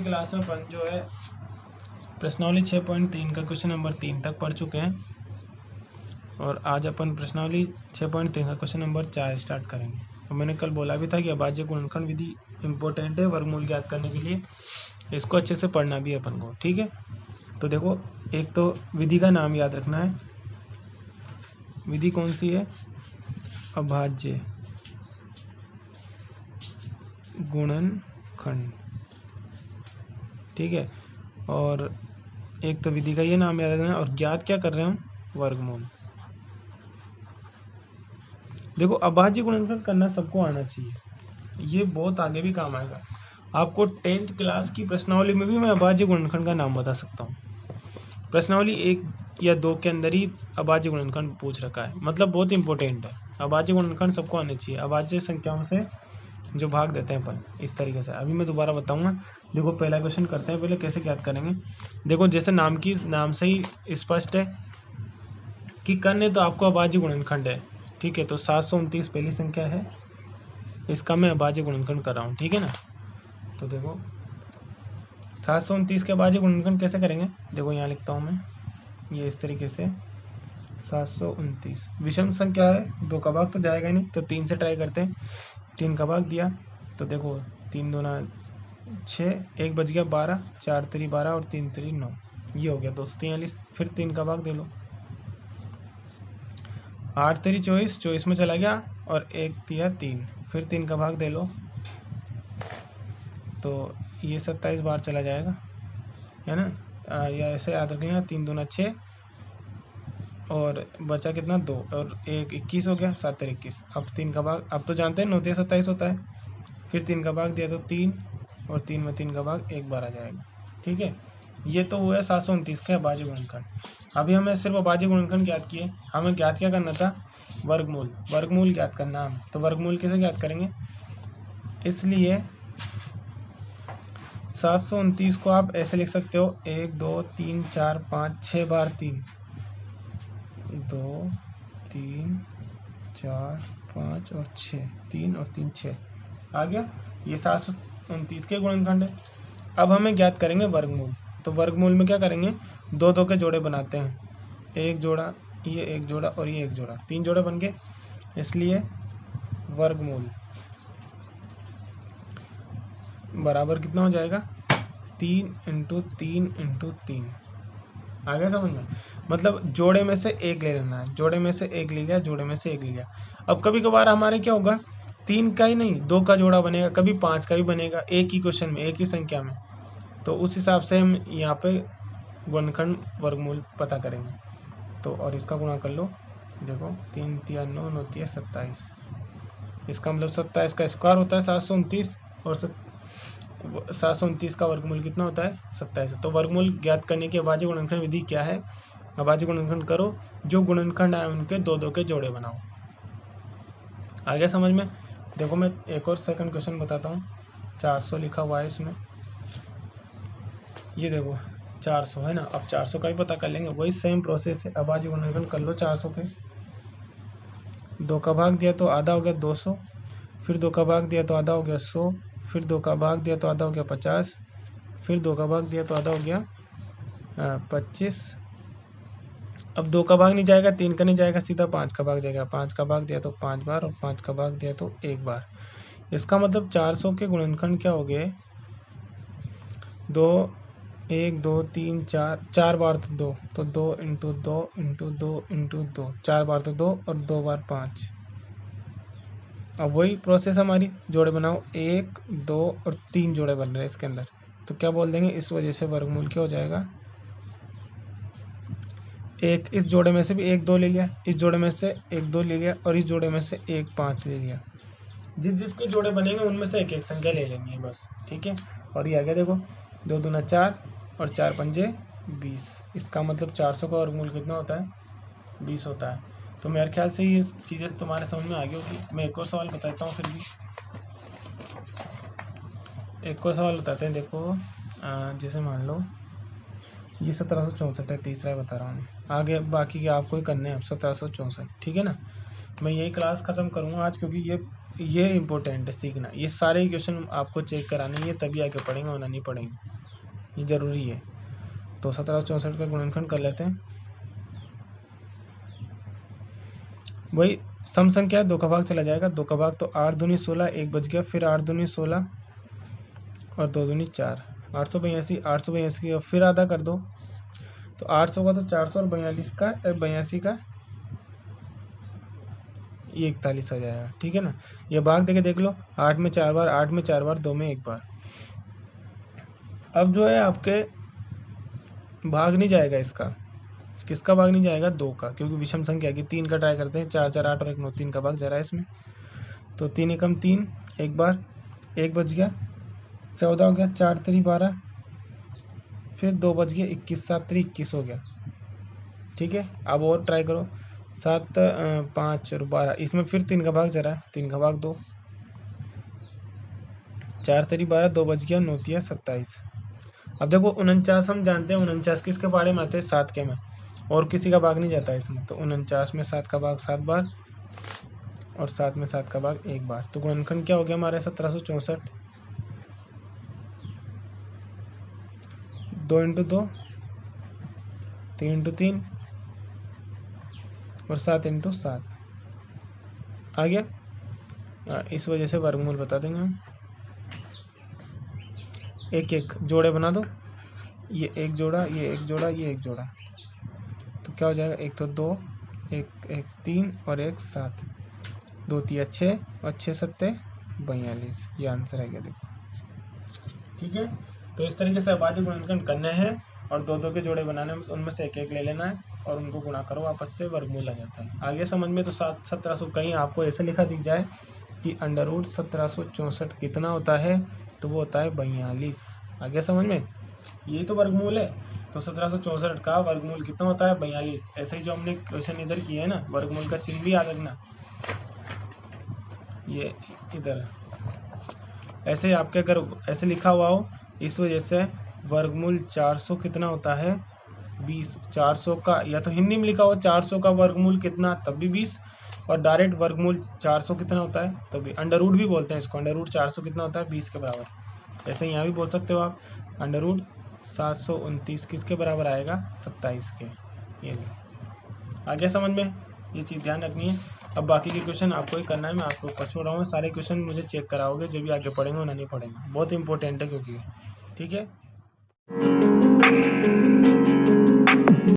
Class में अपन जो है प्रश्नावली 6.3 का क्वेश्चन नंबर 3 तक पढ़ चुके हैं और आज अपन प्रश्नावली 6.3 का क्वेश्चन नंबर 4 स्टार्ट करेंगे। और मैंने कल बोला भी था कि अभाज्य गुणनखंड विधि इंपॉर्टेंट है वर्गमूल ज्ञात करने के लिए, इसको अच्छे से पढ़ना भी है अपन को, ठीक है। तो देखो, एक तो विधि का नाम याद रखना है। विधि कौन सी है? अभाज्य गुणनखंड, ठीक है। और एक तो विधि का ये नाम याद रखना है और ज्ञात क्या कर रहे हैं हम? वर्गमूल। देखो, अभाज्य गुणनखंड करना सबको आना चाहिए, ये बहुत आगे भी काम आएगा आपको। 10th क्लास की प्रश्नावली में भी मैं अभाज्य गुणनखंड का नाम बता सकता हूँ। प्रश्नावली 1 या 2 के अंदर ही अभाज्य गुणनखंड पूछ रखा है, मतलब बहुत इंपॉर्टेंट है। अभाज्य गुणनखंड सबको आने चाहिए। अभाज्य संख्याओं से जो भाग देते हैं अपन इस तरीके से, अभी मैं दोबारा बताऊंगा। देखो, पहला क्वेश्चन करते हैं, पहले कैसे याद करेंगे। देखो, जैसे नाम से ही स्पष्ट है कि कर्ण तो आपको अभाज्य गुणनखंड है, ठीक है। तो 729 पहली संख्या है, इसका मैं अभाज्य गुणनखंड कर रहा हूँ, ठीक है ना। तो देखो, 729 के अभाज्य गुणनखंड कैसे करेंगे? देखो, यहाँ लिखता हूँ मैं, ये इस तरीके से 729 विषम संख्या है, 2 का भाग तो जाएगा नहीं, तो 3 से ट्राई करते हैं। 3 का भाग दिया तो देखो 3 दूना 6, 1 बच गया 12, 4 3 12 और 3 3 9, ये हो गया 243। फिर 3 का भाग दे लो, 8 3 24, 24 में चला गया और 1 दिया 3, फिर 3 का भाग दे लो तो ये 27 बार चला जाएगा, है ना। या ऐसे याद रखेंगे, 3 दूना 6 और बचा कितना 2 और 1 21 हो गया, 7 21। अब 3 का भाग, अब तो जानते हैं 9 3 27 होता है। फिर 3 का भाग दिया तो 3 और 3 में 3 का भाग 1 बार आ जाएगा, ठीक है। ये तो हुआ है 729 के अभाज्य गुणनखंड। अभी हमें सिर्फ अभाज्य गुणनखंड ज्ञात किए, हमें ज्ञात क्या करना था? वर्गमूल। वर्गमूल ज्ञात करना हम, तो वर्गमूल कैसे ज्ञात करेंगे? इसलिए 729 को आप ऐसे लिख सकते हो, 1 2 3 4 5 6 बार 3, 2 3 4 5 और 6, 3 और 3 6 आ गया। ये 729 के गुणनखंड है। अब हमें ज्ञात करेंगे वर्गमूल। तो वर्गमूल में क्या करेंगे? 2 2 के जोड़े बनाते हैं, एक जोड़ा, ये एक जोड़ा और ये एक जोड़ा, 3 जोड़े बन गए। इसलिए वर्गमूल बराबर कितना हो जाएगा? 3 × 3 × 3। आ गया समझ में? मतलब जोड़े में से एक ले लेना है, जोड़े में से एक ले लिया, जोड़े में से एक ले लिया। अब कभी कभार हमारे क्या होगा, 3 का ही नहीं 2 का जोड़ा बनेगा, कभी 5 का भी बनेगा, एक ही क्वेश्चन में, एक ही संख्या में। तो उस हिसाब से हम यहाँ पे गुणनखंड वर्गमूल पता करेंगे। तो और इसका गुणा कर लो, देखो 3 3 9 9 3 27, इसका मतलब 27 का स्क्वायर होता है 729 और 729 का वर्गमूल कितना होता है? 27। तो वर्गमूल ज्ञात करने की अभाज्य गुणनखंड विधि क्या है? अभाज्य गुणनखंड करो, जो गुणनखंड आए उनके 2 2 के जोड़े बनाओ। आ गया समझ में? देखो, मैं एक और सेकंड क्वेश्चन बताता हूँ। 400 लिखा हुआ है इसमें, ये देखो 400 है ना। अब 400 का भी पता कर लेंगे, वही सेम प्रोसेस है। अभाज्य गुणनखंड कर लो 400 पे, 2 का भाग दिया तो आधा हो गया 200, फिर 2 का भाग दिया तो आधा हो गया 100, फिर 2 का भाग दिया तो आधा हो गया 50, फिर 2 का भाग दिया तो आधा हो गया 25। अब 2 का भाग नहीं जाएगा, 3 का नहीं जाएगा, सीधा 5 का भाग जाएगा। 5 का भाग दिया तो 5 बार और 5 का भाग दिया तो 1 बार। इसका मतलब 400 के गुणनखंड क्या हो गए? 2 1 2 3 4, 4 बार तो 2, तो 2 × 2 × 2 × 2, 4 बार तो 2 और 2 बार 5। अब वही प्रोसेस हमारी, जोड़े बनाओ, 1 2 और 3 जोड़े बन रहे हैं इसके अंदर। तो क्या बोल देंगे? इस वजह से वर्गमूल क्या हो जाएगा? एक, इस जोड़े में से भी 1 2 ले लिया, इस जोड़े में से 1 2 ले लिया और इस जोड़े में से 1 5 ले लिया। जिस जिसके जोड़े बनेंगे उनमें से एक एक संख्या ले लेनी है बस, ठीक है। और ये आ गया, देखो 2 दूना 4 और 4 पंजे 20। इसका मतलब 400 का वर्गमूल कितना होता है? 20 होता है। तो मेरे ख्याल से ये चीज़ें तुम्हारे समझ में आ गई होगी। मैं एक और सवाल बताता हूँ, फिर भी एक और सवाल बताते हैं। देखो, जैसे मान लो ये 1764 है, तीसरा बता रहा हूँ। आगे बाकी के आपको ही करने हैं, 1764, ठीक है ना। मैं यही क्लास ख़त्म करूँगा आज, क्योंकि ये इम्पोर्टेंट है सीखना। ये सारे क्वेश्चन आपको चेक कराने हैं, तभी आगे पढ़ेंगे वरना नहीं पढ़ेंगे, ये ज़रूरी है। तो 1764 का गुणनखंड कर लेते हैं। वही सम संख्या 2 का भाग चला जाएगा, 2 का भाग तो 8 दूनी 16, 1 बच गया, फिर 8 दूनी 16 और 2 दूनी 4, 882, 882 का फिर आधा कर दो, तो 800 का तो 400 और 42 का 82 का ये 41 आ जाएगा। ठीक है ना। ये भाग देके देख लो, 8 में 4 बार, 8 में 4 बार, 2 में 1 बार। अब जो है आपके भाग नहीं जाएगा इसका, किसका भाग नहीं जाएगा? 2 का, क्योंकि विषम संख्या की 3 का ट्राई करते हैं, 4 4 8 और 1 9, 3 का भाग जा रहा है इसमें। तो 3 एकम 3, एक बार 1 बच गया, 14 हो गया, 4 3 12, फिर 2 बच गया, 21 7 3 21 हो गया। ठीक है। अब और ट्राई करो, 7 5 और 12, इसमें फिर 3 का भाग जा रहा है, 3 का भाग 2, 4 3 12, 2 बच गया, 9 3 27। अब देखो 49 हम जानते हैं, 49 किसके बारे में आते हैं? 7 के में, और किसी का भाग नहीं जाता है इसमें। तो 49 में 7 का भाग 7 बार और 7 में 7 का भाग 1 बार। तो गुणनखंड क्या हो गया हमारे? 1764, 2 इंटू 2, 3 इंटू 3 और 7 इंटू 7 आ गया। इस वजह से वर्गमूल बता देंगे हम। एक एक जोड़े बना दो, ये एक जोड़ा, ये एक जोड़ा, ये एक जोड़ा, तो क्या हो जाएगा? एक तो 2, एक 3 और एक 7, 2 3 6 और 6 7 42, ये आंसर है। क्या देखो। ठीक है। तो इस तरीके से अभाज्य गुणनखंड करने हैं और 2 2 के जोड़े बनाने हैं, उनमें से एक एक ले लेना है और उनको गुणा करो, आपस से वर्गमूल आ जाता है। आगे समझ में तो 1700 कहीं आपको ऐसे लिखा दिख जाए कि अंडर रूट 1764 कितना होता है, तो वो होता है 42। आगे समझ में, यही तो वर्गमूल है। तो 1764 का वर्गमूल कितना होता है? 42। ऐसे ही जो हमने क्वेश्चन इधर किए है ना, वर्गमूल का चिन्ह भी याद रखना, ये इधर ऐसे आपके अगर ऐसे लिखा हुआ हो, इस वजह से वर्गमूल 400 कितना होता है? 20। 400 का, या तो हिंदी में लिखा हुआ 400 का वर्गमूल कितना, तब भी 20, और डायरेक्ट वर्गमूल 400 कितना होता है, तभी अंडर रूट भी बोलते हैं इसको। अंडर रूट 400 कितना होता है? 20 के बराबर। ऐसे यहाँ भी बोल सकते हो आप, अंडर रूट 729 किसके बराबर आएगा? 27 के। ये आगे समझ में, ये चीज़ ध्यान रखनी है। अब बाकी के क्वेश्चन आपको ही करना है, मैं आपको ऊपर छोड़ रहा हूँ। सारे क्वेश्चन मुझे चेक कराओगे, जब भी आगे पढ़ेंगे ना, नहीं पढ़ेंगे। बहुत इंपॉर्टेंट है क्योंकि, ठीक है।